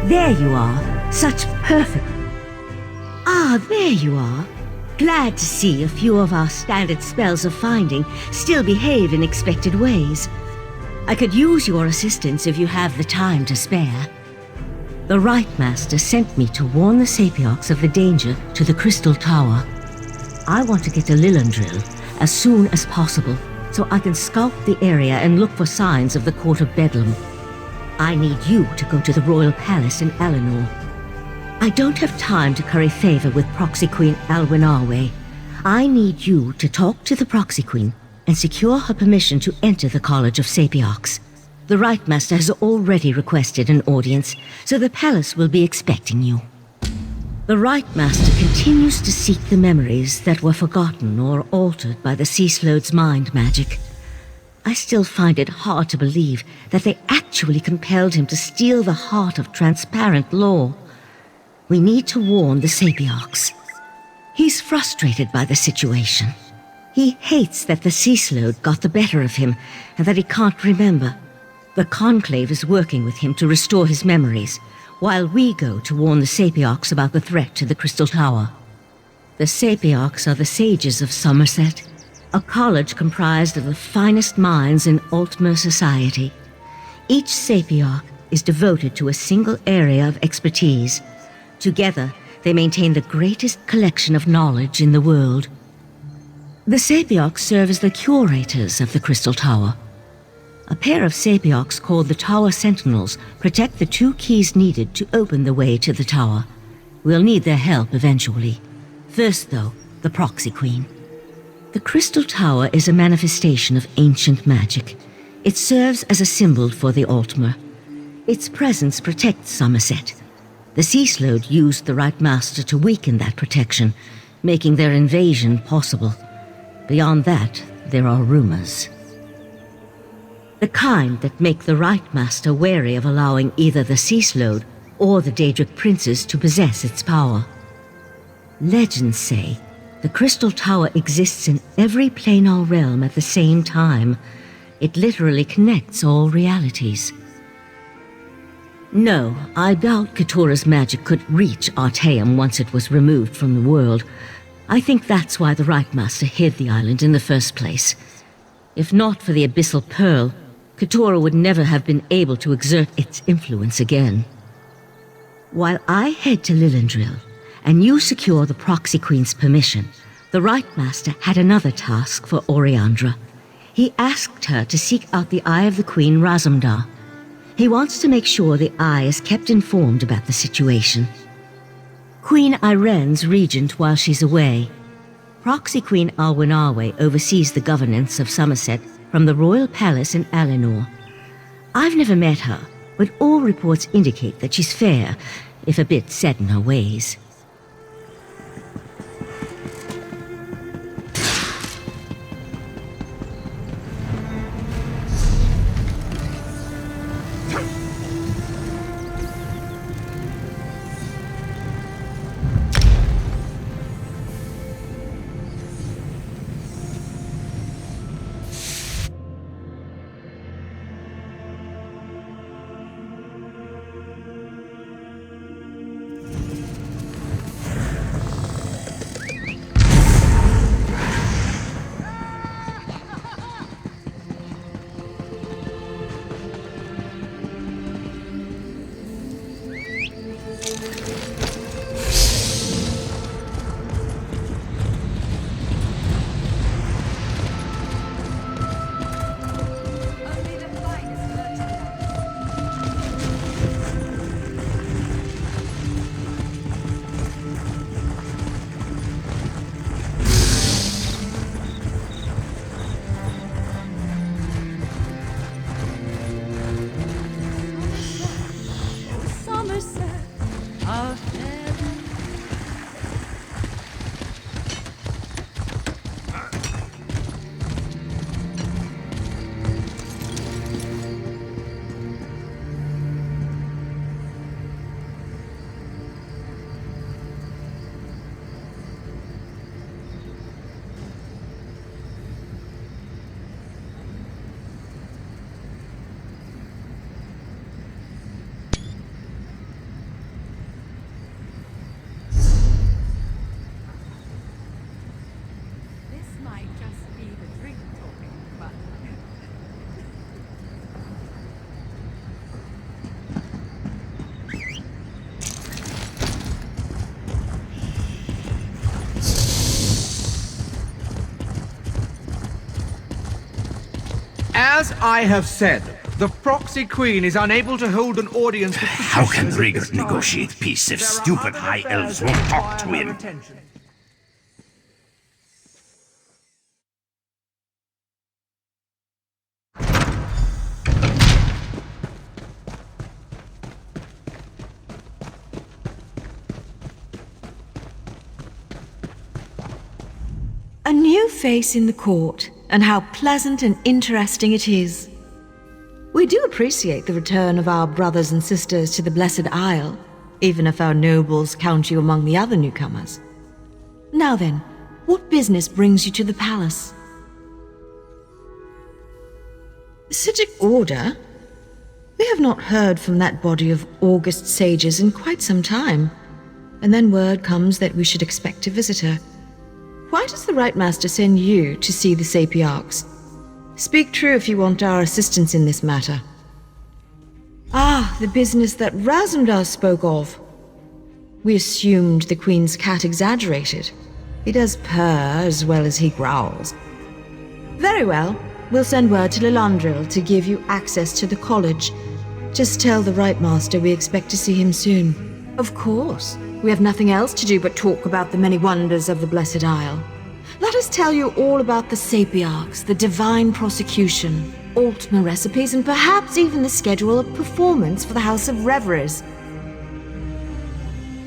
There you are. Such perfect... Ah, there you are. Glad to see a few of our standard spells of finding still behave in expected ways. I could use your assistance if you have the time to spare. The Rite Master sent me to warn the Sapiox of the danger to the Crystal Tower. I want to get to Lillandrill as soon as possible, so I can scout the area and look for signs of the Court of Bedlam. I need you to go to the Royal Palace in Alinor. I don't have time to curry favor with Proxy Queen Alwyn Arway. I need you to talk to the Proxy Queen and secure her permission to enter the College of Sapiox. The Rite Master has already requested an audience, so the palace will be expecting you. The Rite Master continues to seek the memories that were forgotten or altered by the Sea Slode's mind magic. I still find it hard to believe that they actually compelled him to steal the heart of transparent law. We need to warn the Sapiox. He's frustrated by the situation. He hates that the Sea Slode got the better of him and that he can't remember. The Conclave is working with him to restore his memories, while we go to warn the Sapiox about the threat to the Crystal Tower. The Sapiox are the sages of Summerset, a college comprised of the finest minds in Altmer society. Each Sapiox is devoted to a single area of expertise. Together, they maintain the greatest collection of knowledge in the world. The Sapiox serve as the curators of the Crystal Tower. A pair of Sapiox called the Tower Sentinels protect the 2 keys needed to open the way to the tower. We'll need their help eventually. First, though, the Proxy Queen. The Crystal Tower is a manifestation of ancient magic. It serves as a symbol for the Altmer. Its presence protects Summerset. The Sea Slode used the Rite Master to weaken that protection, making their invasion possible. Beyond that, there are rumors. The kind that make the Rite Master wary of allowing either the Sea Slode or the Daedric Princes to possess its power. Legends say the Crystal Tower exists in every planar realm at the same time. It literally connects all realities. No, I doubt Katura's magic could reach Artaeum once it was removed from the world. I think that's why the Rite Master hid the island in the first place. If not for the Abyssal Pearl, Katura would never have been able to exert its influence again. While I head to Lillandrill, and you secure the Proxy Queen's permission, the Rite Master had another task for Oriandra. He asked her to seek out the Eye of the Queen Razumdar. He wants to make sure the Eye is kept informed about the situation. Queen Irene's regent while she's away. Proxy Queen Alwyn Arway oversees the governance of Summerset from the Royal Palace in Alinor. I've never met her, but all reports indicate that she's fair, if a bit set in her ways. As I have said, the proxy queen is unable to hold an audience with How can petitioners at Rigger this time. negotiate peace if There are stupid other high affairs elves that won't talk require to her him? attention. A new face in the court, and how pleasant and interesting it is. We do appreciate the return of our brothers and sisters to the Blessed Isle, even if our nobles count you among the other newcomers. Now then, what business brings you to the palace? Such order? We have not heard from that body of august sages in quite some time, and then word comes that we should expect a visitor. Why does the Right Master send you to see the Sapiarchs? Speak true if you want our assistance in this matter. Ah, the business that Razumdar spoke of. We assumed the Queen's cat exaggerated. He does purr as well as he growls. Very well, we'll send word to Lilandril to give you access to the college. Just tell the Right Master we expect to see him soon. Of course. We have nothing else to do but talk about the many wonders of the Blessed Isle. Let us tell you all about the Sapiarchs, the divine prosecution, Altma recipes, and perhaps even the schedule of performance for the House of Reveries.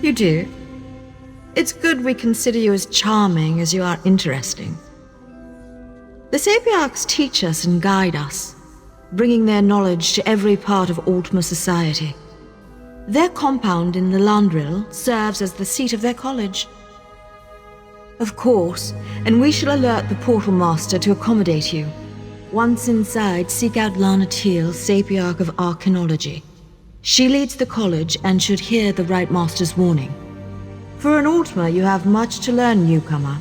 You do? It's good we consider you as charming as you are interesting. The Sapiarchs teach us and guide us, bringing their knowledge to every part of Altma society. Their compound in Lilandril serves as the seat of their college. Of course, and we shall alert the Portal Master to accommodate you. Once inside, seek out Lana Teal, Sapiarch of Arcanology. She leads the college and should hear the Right Master's warning. For an Altma, you have much to learn, newcomer.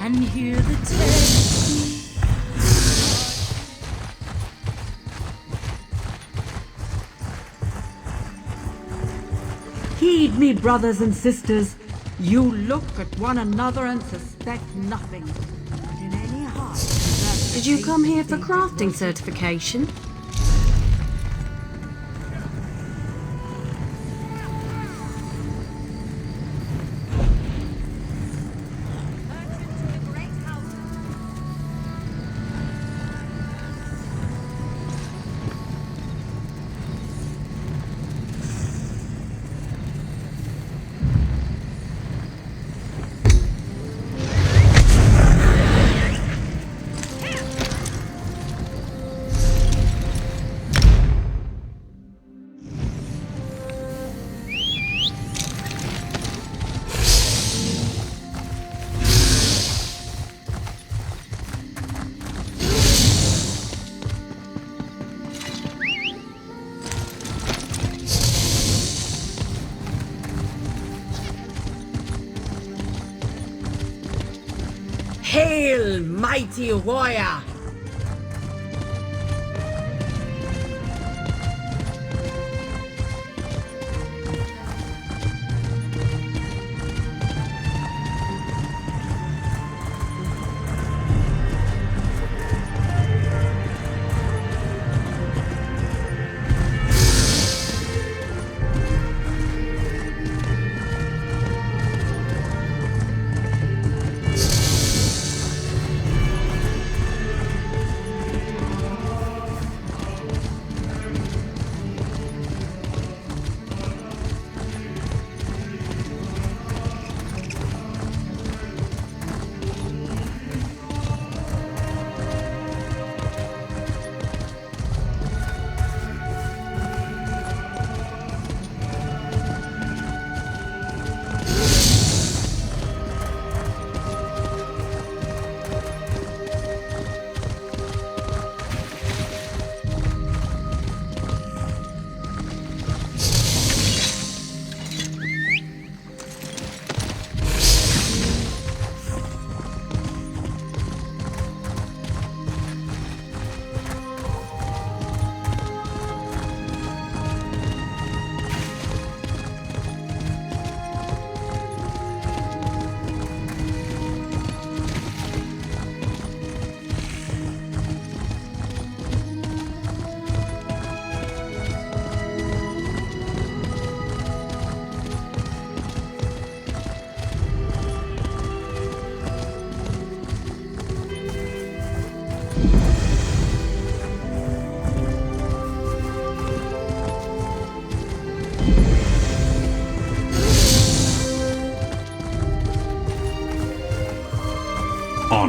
And hear the tale. Heed me, brothers and sisters. You look at one another and suspect nothing. But in any heart, Did you come here for crafting certification? Hail, mighty warrior!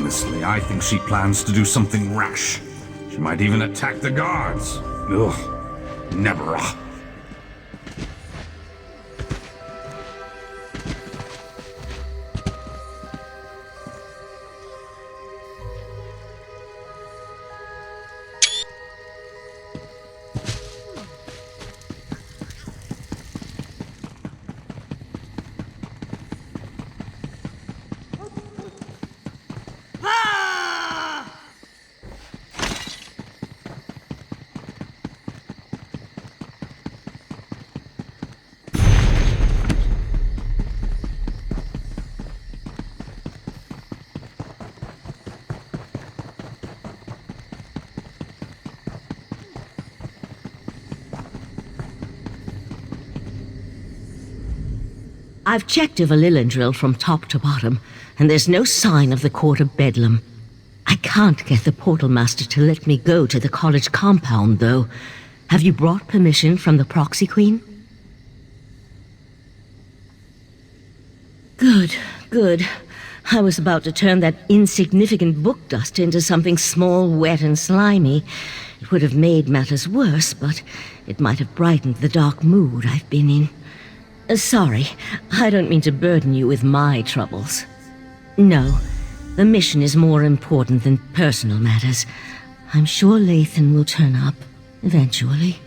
Honestly, I think she plans to do something rash. She might even attack the guards. Ugh. Never. I've checked over Lillandrill from top to bottom, and there's no sign of the Court of Bedlam. I can't get the Portal Master to let me go to the college compound, though. Have you brought permission from the Proxy Queen? Good, good. I was about to turn that insignificant book dust into something small, wet, and slimy. It would have made matters worse, but it might have brightened the dark mood I've been in. Sorry, I don't mean to burden you with my troubles. No, the mission is more important than personal matters. I'm sure Lathan will turn up, eventually.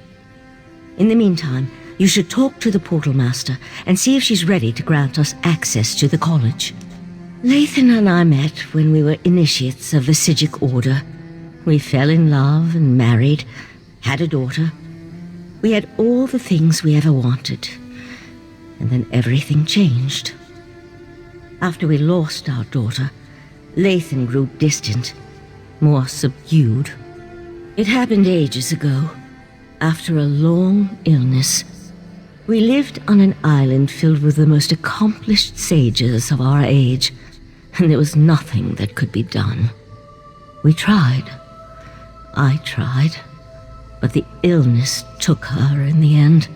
In the meantime, you should talk to the Portal Master and see if she's ready to grant us access to the college. Lathan and I met when we were initiates of the Psijic Order. We fell in love and married, had a daughter. We had all the things we ever wanted. And then everything changed. After we lost our daughter, Lathan grew distant, more subdued. It happened ages ago, after a long illness. We lived on an island filled with the most accomplished sages of our age, and there was nothing that could be done. We tried. I tried, but the illness took her in the end.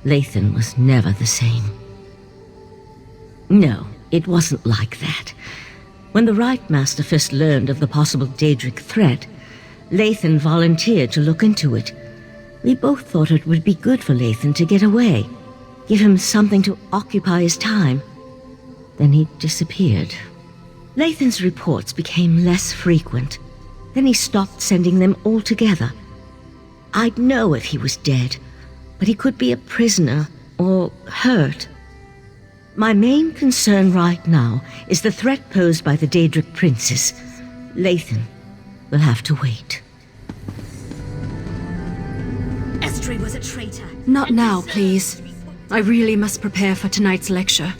Lathan was never the same. No, it wasn't like that. When the Right Master first learned of the possible Daedric threat, Lathan volunteered to look into it. We both thought it would be good for Lathan to get away, give him something to occupy his time. Then he disappeared. Lathan's reports became less frequent. Then he stopped sending them altogether. I'd know if he was dead, but he could be a prisoner or hurt. My main concern right now is the threat posed by the Daedric Princess. Lathan will have to wait. Estri was a traitor. Not now, please. I really must prepare for tonight's lecture.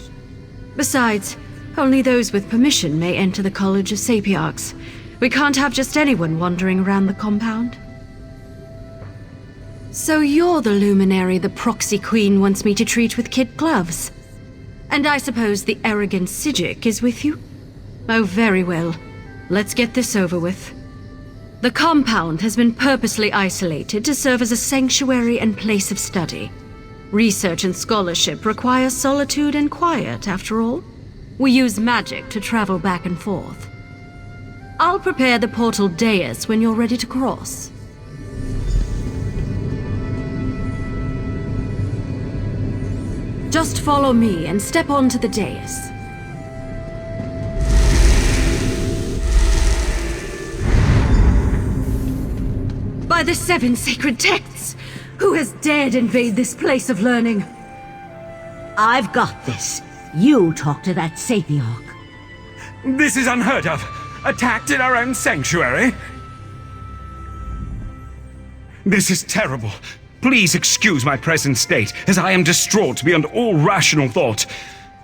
Besides, only those with permission may enter the College of Sapiarchs. We can't have just anyone wandering around the compound. So you're the luminary the Proxy Queen wants me to treat with kid gloves. And I suppose the arrogant Psijic is with you? Oh, very well. Let's get this over with. The compound has been purposely isolated to serve as a sanctuary and place of study. Research and scholarship require solitude and quiet, after all. We use magic to travel back and forth. I'll prepare the portal dais when you're ready to cross. Just follow me and step onto the dais. By the 7 sacred texts! Who has dared invade this place of learning? I've got this. You talk to that Sapiarch. This is unheard of. Attacked in our own sanctuary? This is terrible. Please excuse my present state, as I am distraught beyond all rational thought.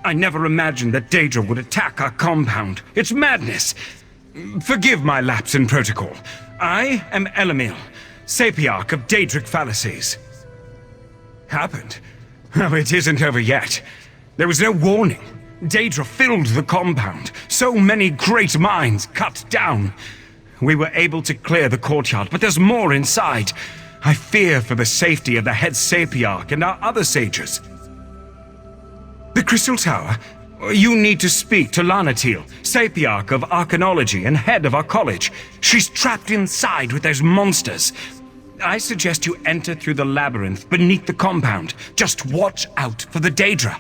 I never imagined that Daedra would attack our compound. It's madness. Forgive my lapse in protocol. I am Elamil, Sapiarch of Daedric Fallacies. Happened? Oh, it isn't over yet. There was no warning. Daedra filled the compound. So many great minds cut down. We were able to clear the courtyard, but there's more inside. I fear for the safety of the head Sapiarch and our other sages. The Crystal Tower? You need to speak to Lanatil, Sapiarch of Archanology and head of our college. She's trapped inside with those monsters. I suggest you enter through the labyrinth beneath the compound. Just watch out for the Daedra.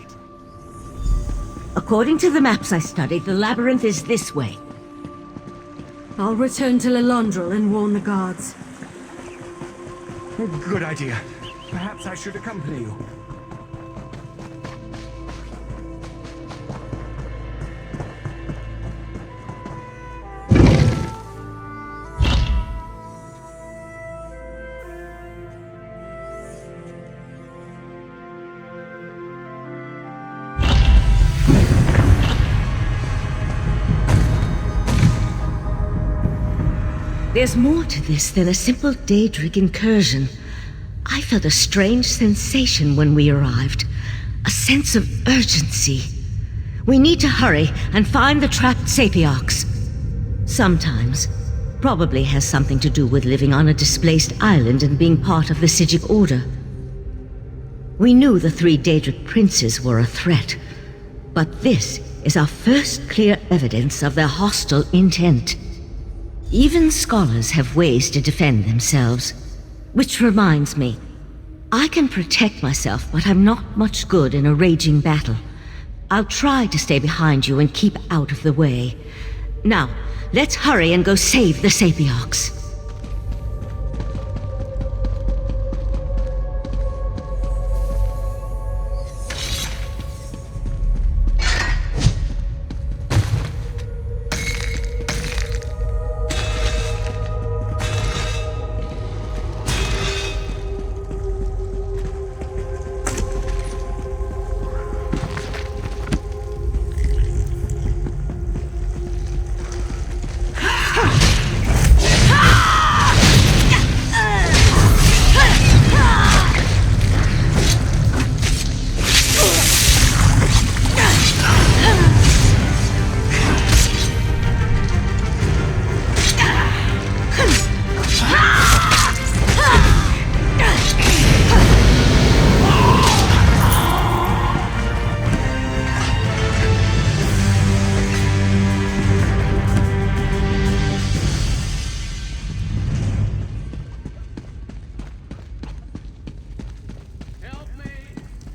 According to the maps I studied, the labyrinth is this way. I'll return to Lilondrel and warn the guards. Good idea. Perhaps I should accompany you. There's more to this than a simple Daedric incursion. I felt a strange sensation when we arrived. A sense of urgency. We need to hurry and find the trapped Sapiarchs. Sometimes. Probably has something to do with living on a displaced island and being part of the Psijic Order. We knew the 3 Daedric princes were a threat. But this is our first clear evidence of their hostile intent. Even scholars have ways to defend themselves. Which reminds me, I can protect myself, but I'm not much good in a raging battle. I'll try to stay behind you and keep out of the way. Now, let's hurry and go save the Sapiarchs.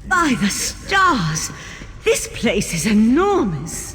By the stars! This place is enormous!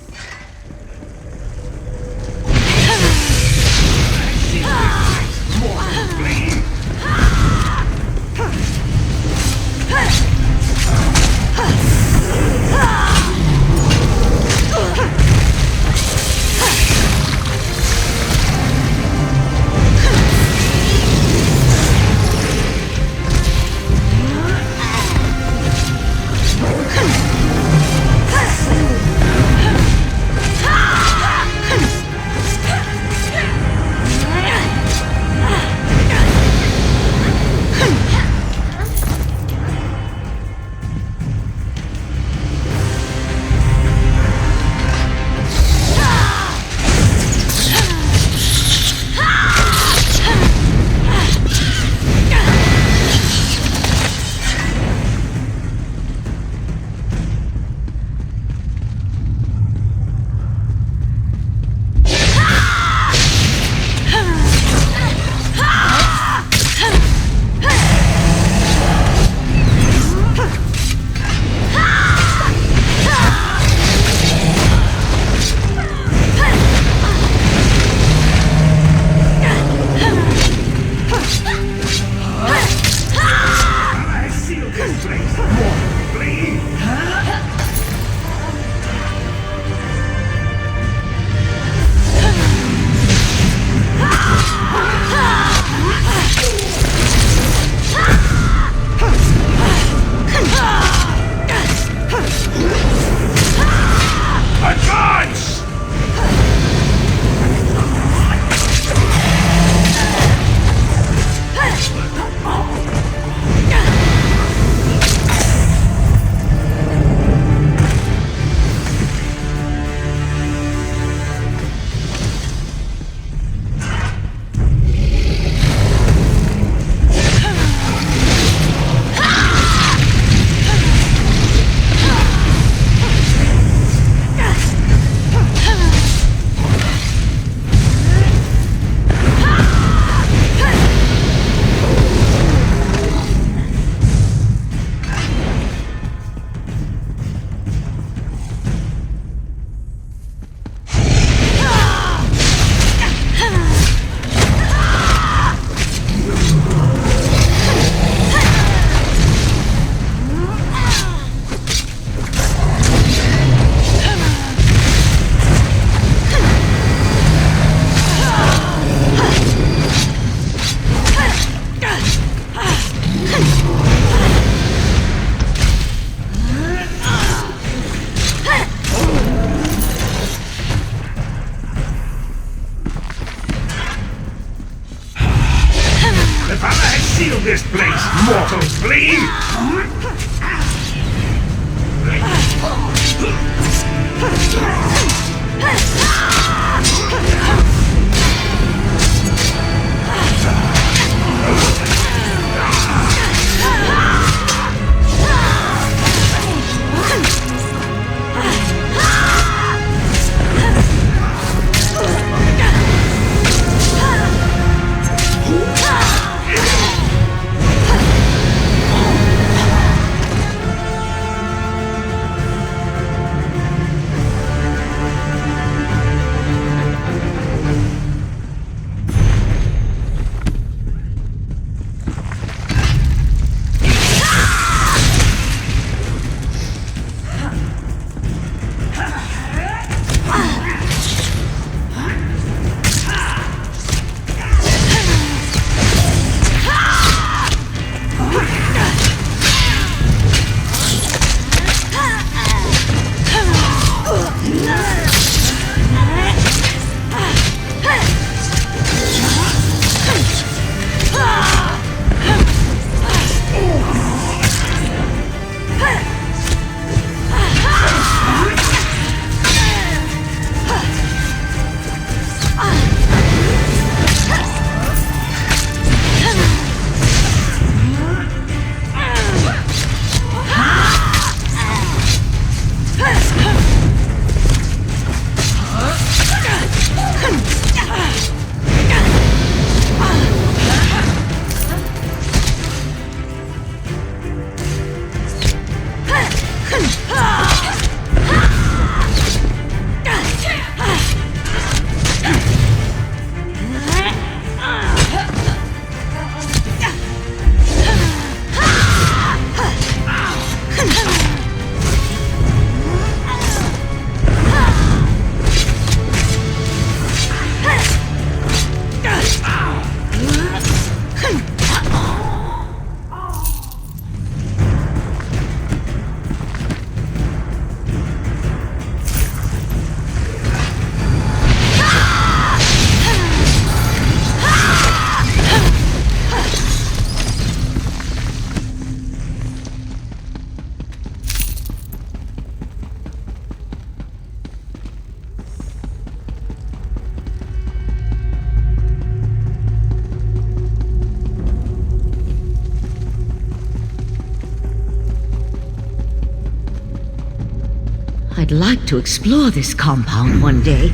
I'd like to explore this compound one day,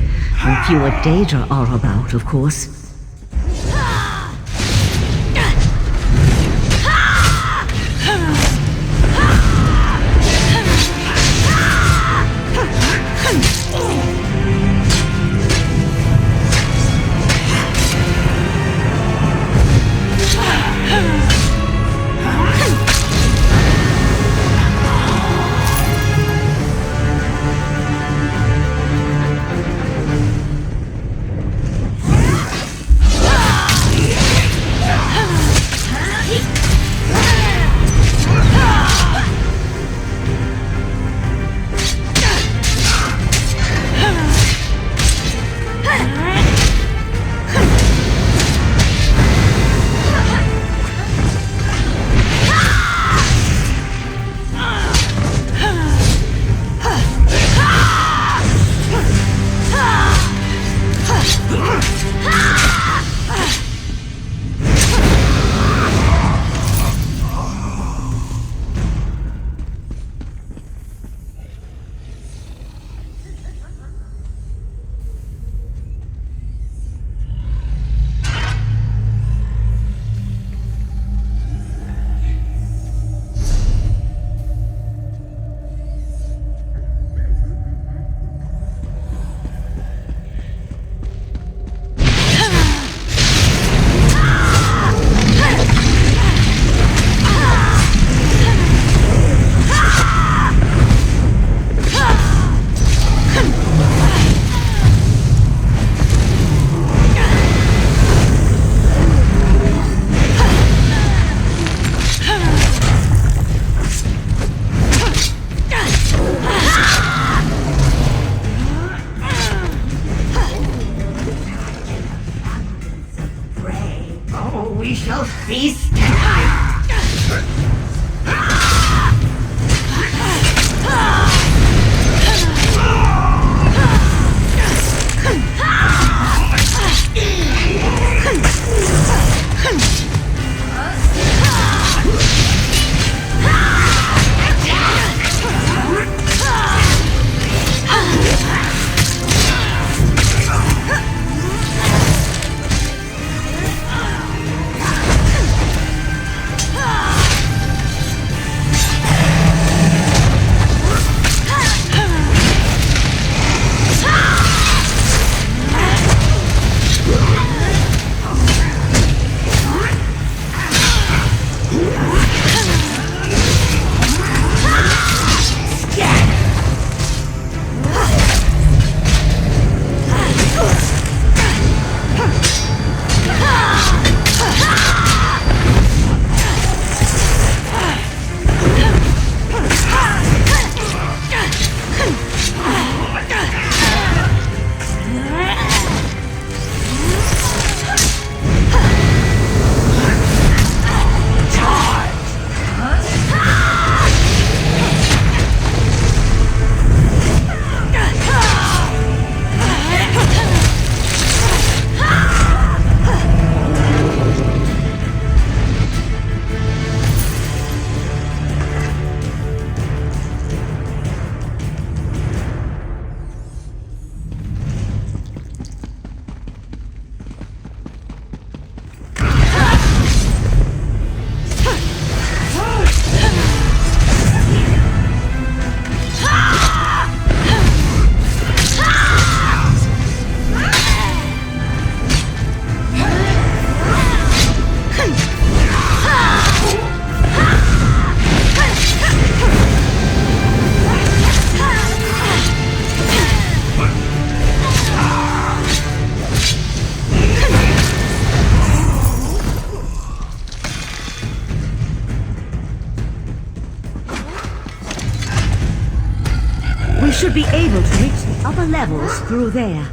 when fewer Daedra are about, of course. should be able to reach the upper levels through there.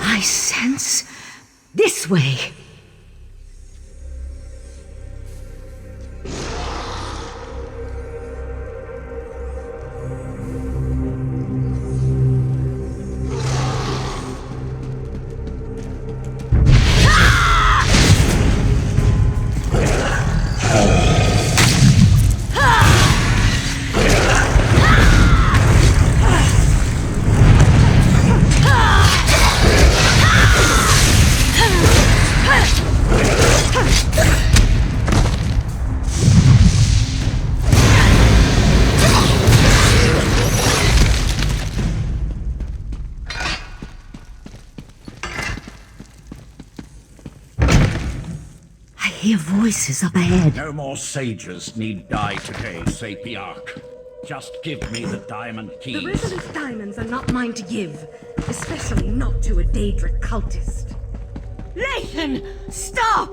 I sense this way. I hear voices up ahead. No more sages need die today, Sapiarch. Just give me the diamond keys. The resident diamonds are not mine to give, especially not to a Daedric cultist. Lathan, stop!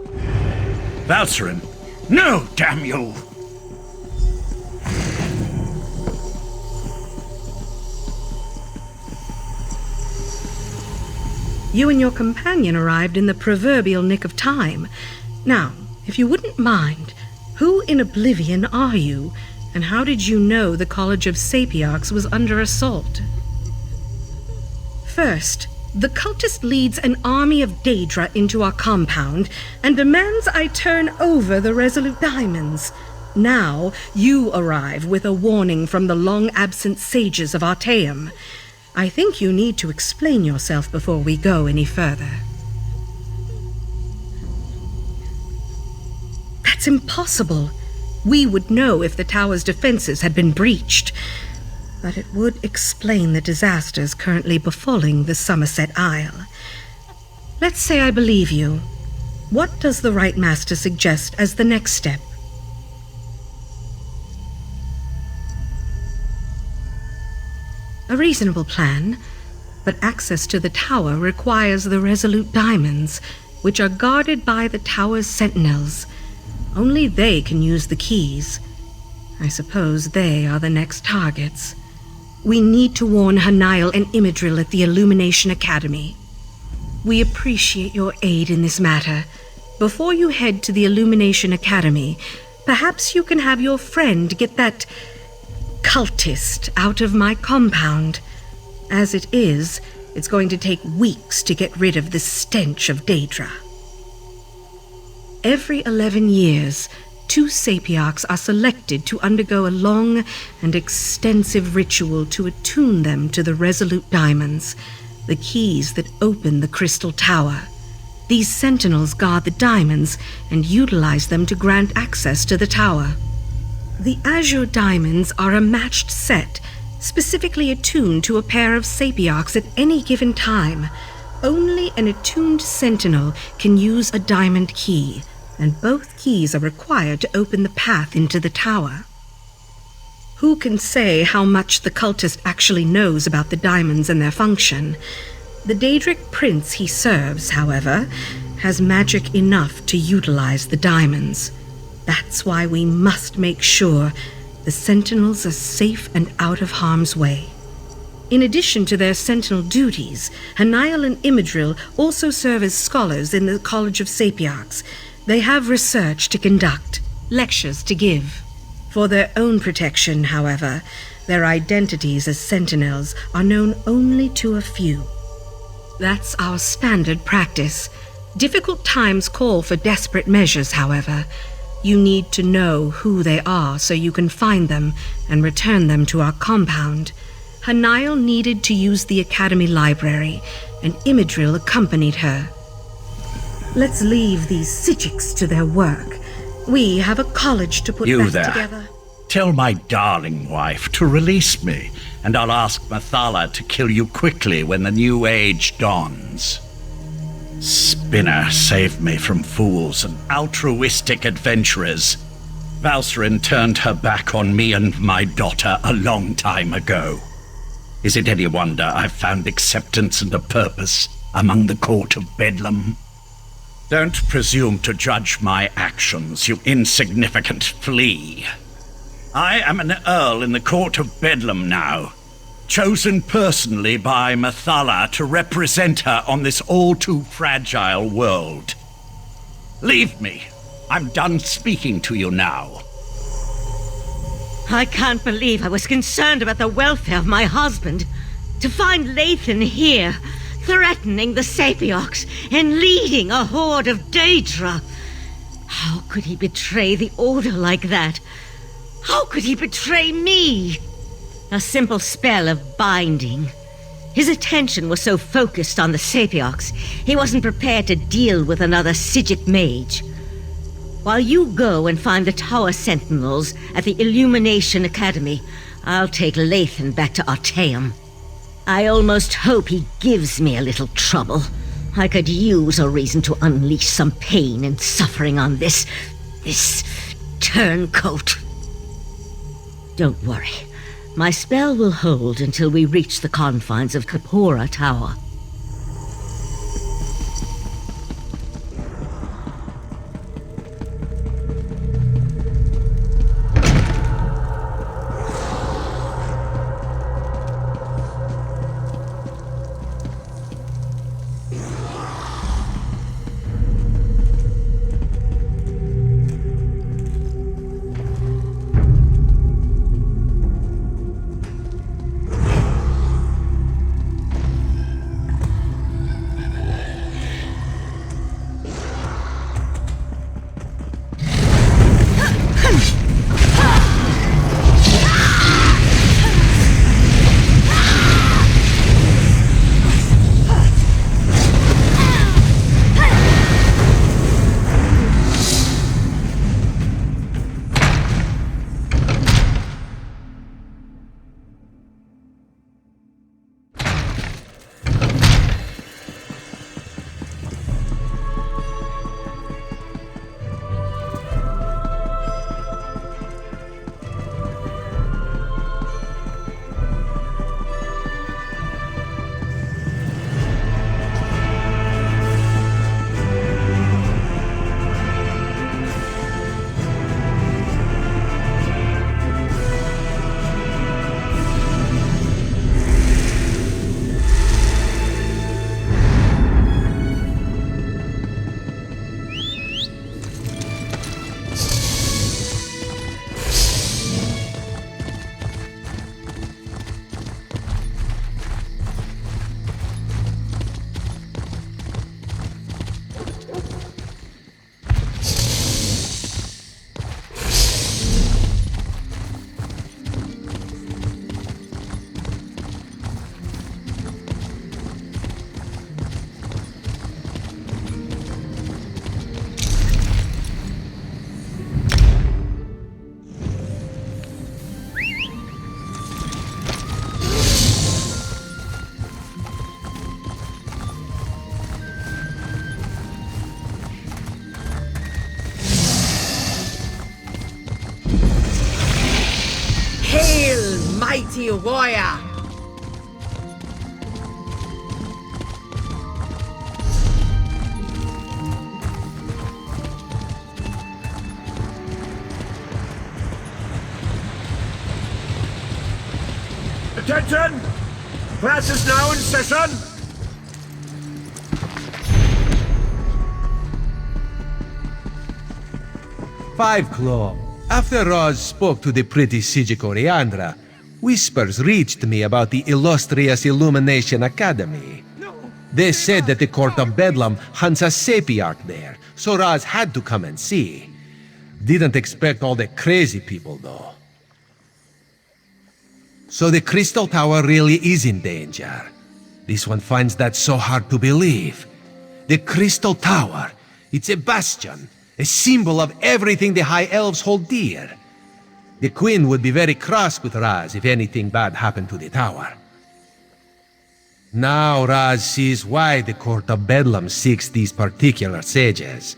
Valcerin! No, damn you! You and your companion arrived in the proverbial nick of time. Now, if you wouldn't mind, who in Oblivion are you, and how did you know the College of Sapiarchs was under assault? First, the cultist leads an army of Daedra into our compound and demands I turn over the Resolute Diamonds. Now, you arrive with a warning from the long-absent sages of Artaeum. I think you need to explain yourself before we go any further. That's impossible. We would know if the tower's defenses had been breached. But it would explain the disasters currently befalling the Summerset Isle. Let's say I believe you. What does the Right Master suggest as the next step? A reasonable plan, but access to the tower requires the Resolute Diamonds, which are guarded by the tower's Sentinels. Only they can use the keys. I suppose they are the next targets. We need to warn Hanail and Imidril at the Illumination Academy. We appreciate your aid in this matter. Before you head to the Illumination Academy, perhaps you can have your friend get that cultist out of my compound. As it is, it's going to take weeks to get rid of the stench of Daedra. Every 11 years, 2 Sapiarchs are selected to undergo a long and extensive ritual to attune them to the Resolute Diamonds, the keys that open the Crystal Tower. These Sentinels guard the diamonds and utilize them to grant access to the tower. The Azure Diamonds are a matched set, specifically attuned to a pair of Sapiarchs at any given time. Only an attuned Sentinel can use a diamond key, and both keys are required to open the path into the tower. Who can say how much the cultist actually knows about the diamonds and their function? The Daedric prince he serves, however, has magic enough to utilize the diamonds. That's why we must make sure the Sentinels are safe and out of harm's way. In addition to their Sentinel duties, Hanail and Imidril also serve as scholars in the College of Sapiarchs. They have research to conduct, lectures to give. For their own protection, however, their identities as Sentinels are known only to a few. That's our standard practice. Difficult times call for desperate measures, however. You need to know who they are so you can find them and return them to our compound. Hanail needed to use the Academy library, and Imidril accompanied her. Let's leave these Psijics to their work. We have a college to put back together. Tell my darling wife to release me, and I'll ask Mathala to kill you quickly when the new age dawns. Spinner saved me from fools and altruistic adventurers. Valsrin turned her back on me and my daughter a long time ago. Is it any wonder I've found acceptance and a purpose among the court of Bedlam? Don't presume to judge my actions, you insignificant flea. I am an earl in the court of Bedlam now, chosen personally by Mathala to represent her on this all-too-fragile world. Leave me. I'm done speaking to you now. I can't believe I was concerned about the welfare of my husband. To find Lathan here, threatening the Sapiarchs and leading a horde of Daedra. How could he betray the Order like that? How could he betray me? A simple spell of binding. His attention was so focused on the Sapiarchs, he wasn't prepared to deal with another Psijic mage. While you go and find the Tower Sentinels at the Illumination Academy, I'll take Lathan back to Artaeum. I almost hope he gives me a little trouble. I could use a reason to unleash some pain and suffering on this turncoat. Don't worry. My spell will hold until we reach the confines of Kapora Tower. you, warrior! Attention! Class is now in session! Five Claw. After Roz spoke to the pretty Sijic Oriandra, whispers reached me about the illustrious Illumination Academy. They said that the Court of Bedlam hunts a Sapiarch there, so Roz had to come and see. Didn't expect all the crazy people, though. So the Crystal Tower really is in danger. This one finds that so hard to believe. The Crystal Tower, it's a bastion, a symbol of everything the High Elves hold dear. The Queen would be very cross with Raz if anything bad happened to the tower. Now Raz sees why the Court of Bedlam seeks these particular sages.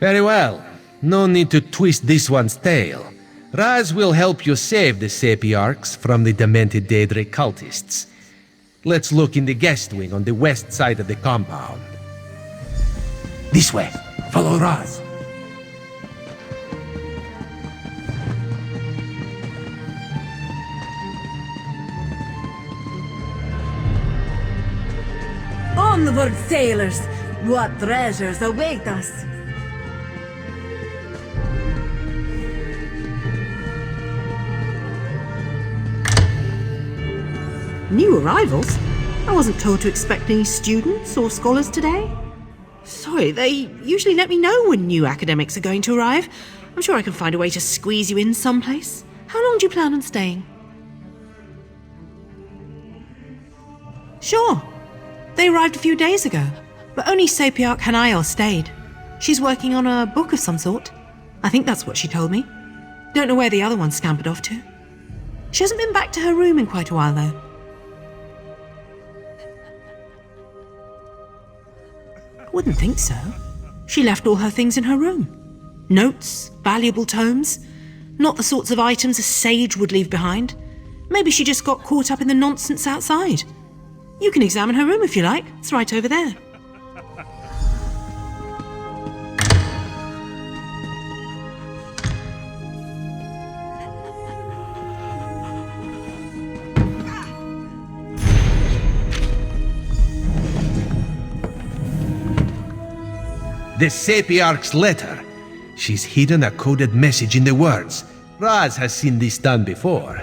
Very well, no need to twist this one's tail. Raz will help you save the Sapiarchs from the demented Daedric cultists. Let's look in the guest wing on the west side of the compound. This way. Follow Raz. Onward, sailors! What treasures await us! New arrivals? I wasn't told to expect any students or scholars today. Sorry, they usually let me know when new academics are going to arrive. I'm sure I can find a way to squeeze you in someplace. How long do you plan on staying? Sure. They arrived a few days ago, but only Sapiarch Hanael stayed. She's working on a book of some sort. I think that's what she told me. Don't know where the other one scampered off to. She hasn't been back to her room in quite a while, though. Wouldn't think so. She left all her things in her room. Notes, valuable tomes. Not the sorts of items a sage would leave behind. Maybe she just got caught up in the nonsense outside. You can examine her room if you like. It's right over there. The Sapiarch's letter. She's hidden a coded message in the words. Raz has seen this done before.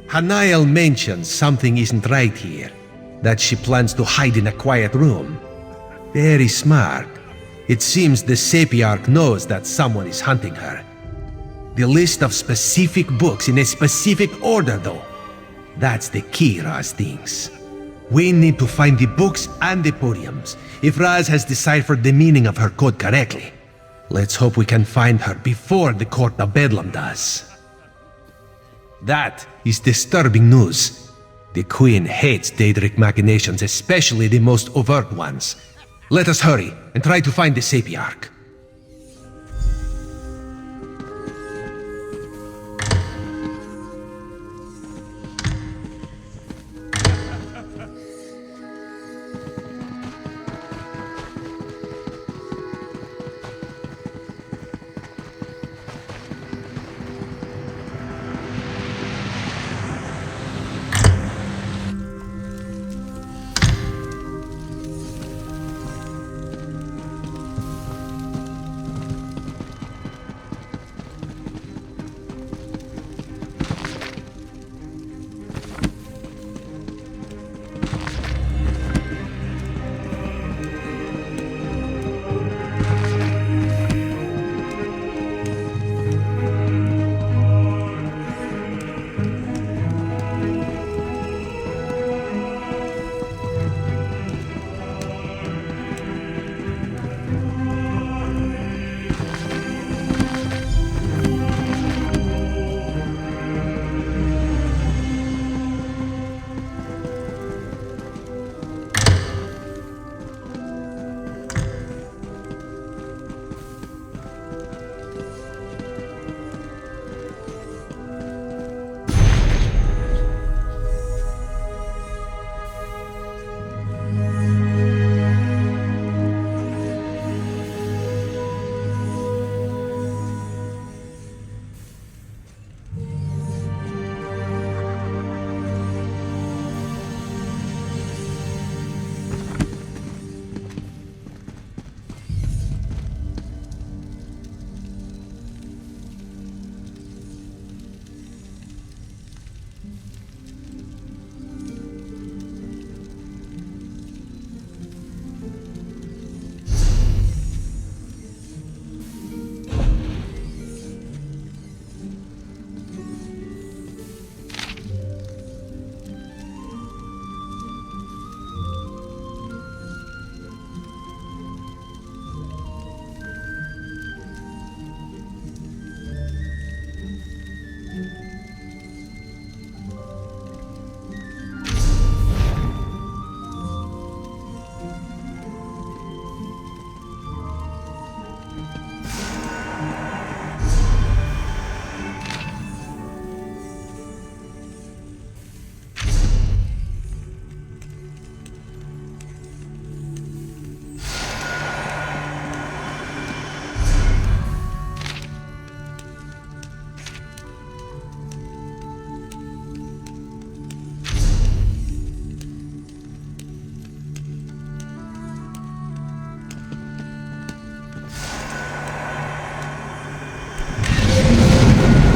Hanael mentions something isn't right here, that she plans to hide in a quiet room. Very smart. It seems the Sapiarch knows that someone is hunting her. The list of specific books in a specific order, though. That's the key, Raz thinks. We need to find the books and the podiums, if Raz has deciphered the meaning of her code correctly. Let's hope we can find her before the Court of Bedlam does. That is disturbing news. The Queen hates Daedric machinations, especially the most overt ones. Let us hurry and try to find the Sapiarch.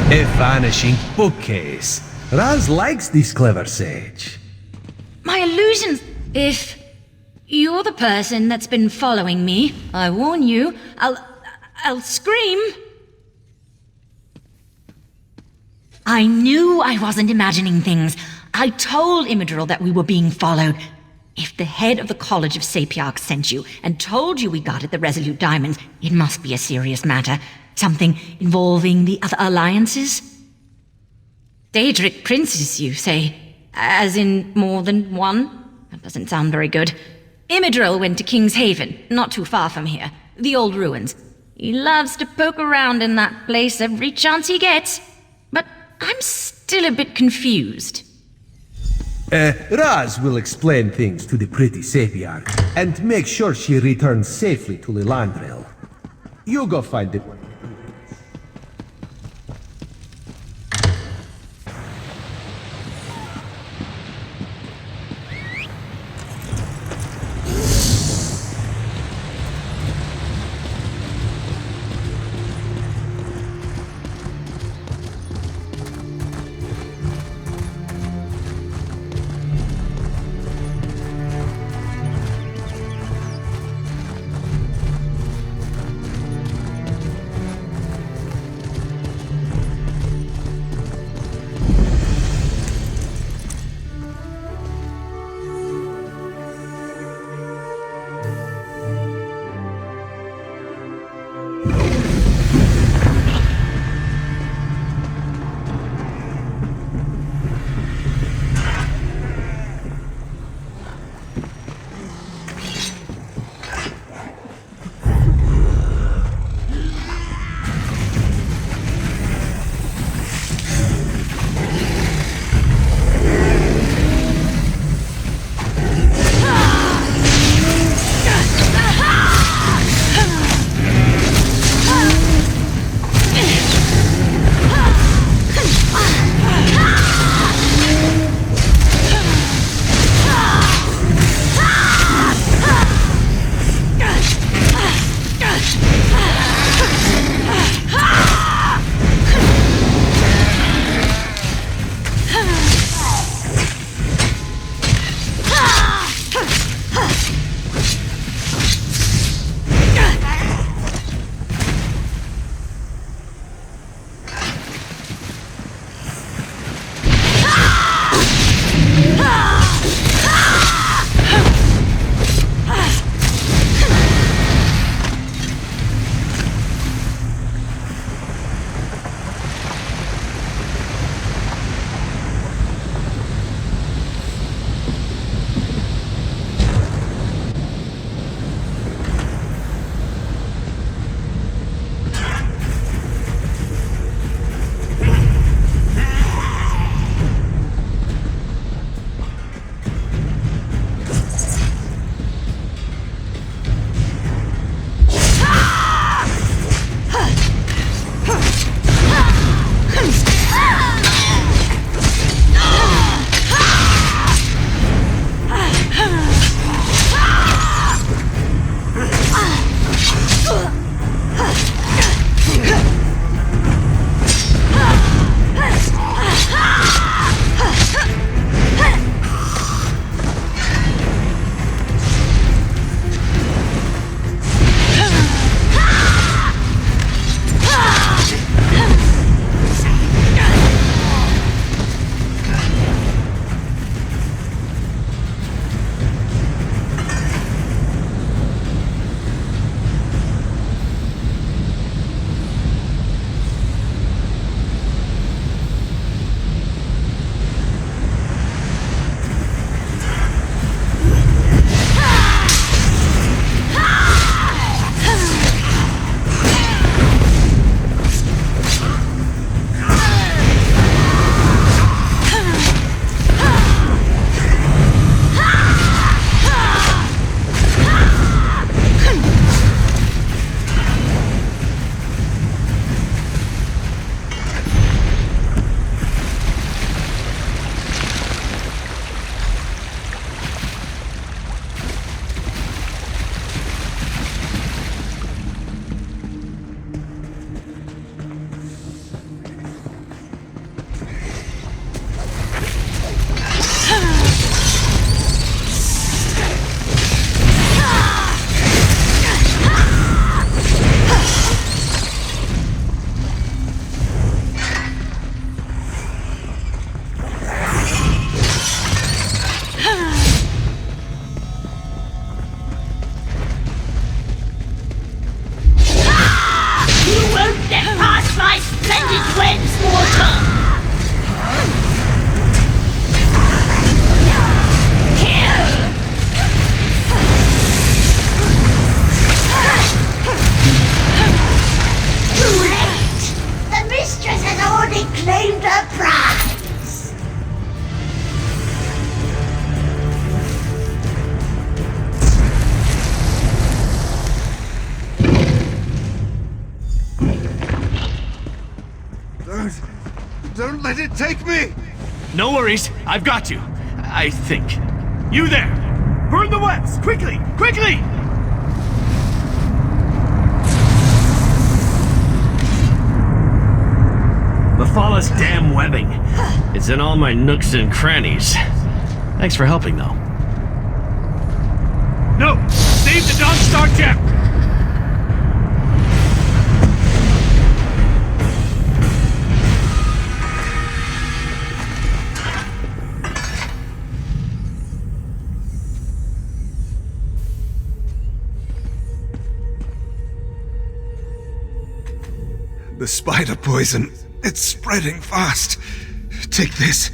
A vanishing bookcase. Raz likes this clever sage. My illusions. If you're the person that's been following me, I warn you, I'll scream. I knew I wasn't imagining things. I told Immadril that we were being followed. If the head of the College of Sapiarchs sent you and told you we guarded the Resolute Diamonds, it must be a serious matter. Something involving the other alliances? Daedric princes, you say? As in more than one? That doesn't sound very good. Immadril went to King's Haven, not too far from here. The old ruins. He loves to poke around in that place every chance he gets. But I'm still a bit confused. Raz will explain things to the pretty Sapiarch and make sure she returns safely to Lilandril. You go find it. reclaim the prize! Don't let it take me! No worries, I've got you. I think. You there! Burn the webs! Quickly! Quickly! Mephalah's damn webbing. It's in all my nooks and crannies. Thanks for helping, though. No! Save the Dawn Star gem! The spider poison, it's spreading fast. Take this,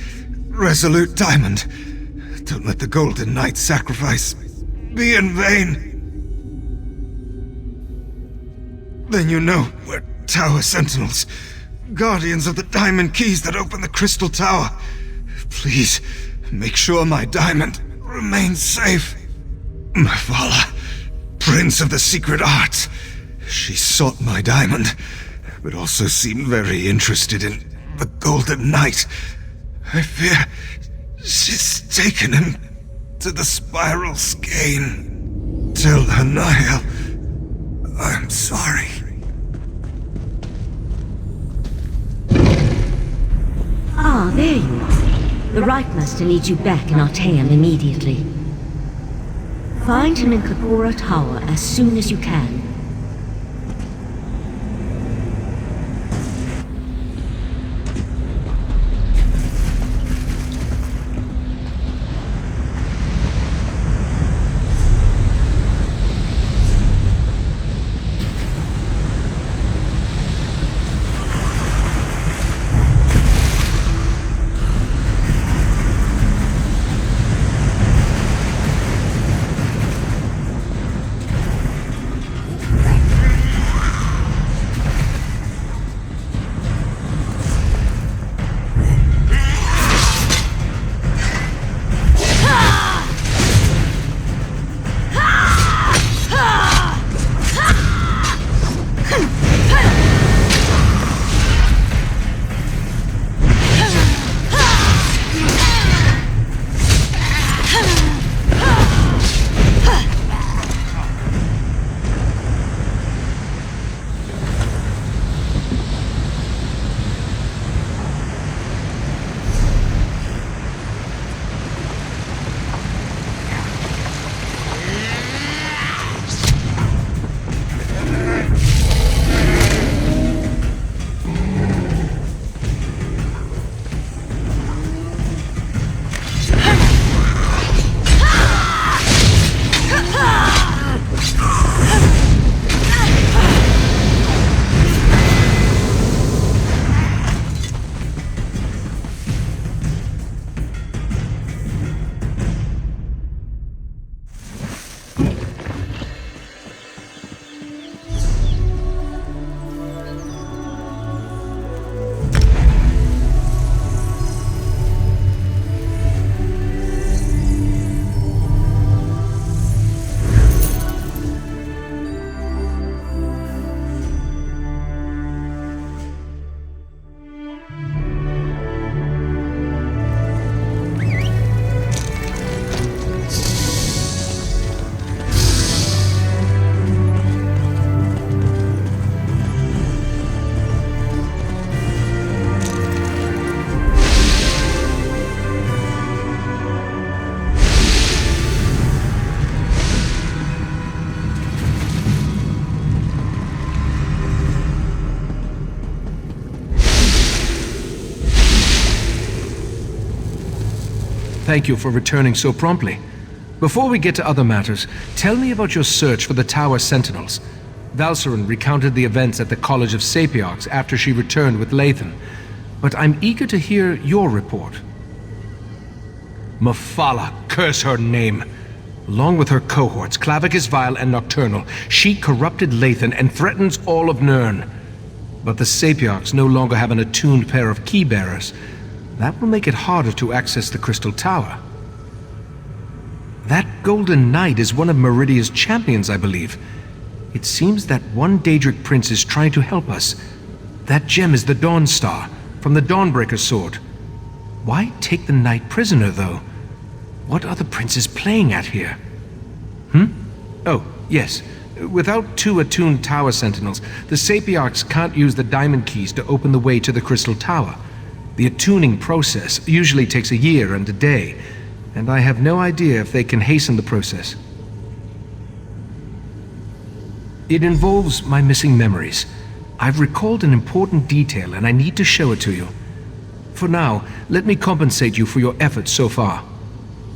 resolute diamond. Don't let the Golden Knight sacrifice be in vain. Then you know we're Tower Sentinels, guardians of the diamond keys that open the Crystal Tower. Please, make sure my diamond remains safe. Mephalah, Prince of the Secret Arts. She sought my diamond, but also seemed very interested in the Golden Knight. I fear she's taken him to the Spiral Skein. Tell Hanaya I'm sorry. Ah, there you are. The Right Master needs you back in Artaeum immediately. Find him in Kapora Tower as soon as you can. Thank you for returning so promptly. Before we get to other matters, tell me about your search for the Tower Sentinels. Valcerin recounted the events at the College of Sapiarchs after she returned with Lathan. But I'm eager to hear your report. Mephalah, curse her name. Along with her cohorts, Clavicus Vile and Nocturnal, she corrupted Lathan and threatens all of Nirn. But the Sapiarchs no longer have an attuned pair of key bearers. That will make it harder to access the Crystal Tower. That Golden Knight is one of Meridia's champions, I believe. It seems that one Daedric prince is trying to help us. That gem is the Dawn Star, from the Dawnbreaker sword. Why take the knight prisoner, though? What are the princes playing at here? Oh, yes. Without 2 attuned tower sentinels, the Sapiarchs can't use the diamond keys to open the way to the Crystal Tower. The attuning process usually takes a year and a day, and I have no idea if they can hasten the process. It involves my missing memories. I've recalled an important detail and I need to show it to you. For now, let me compensate you for your efforts so far.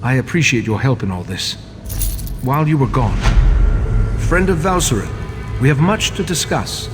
I appreciate your help in all this. While you were gone, friend of Valsurin, we have much to discuss.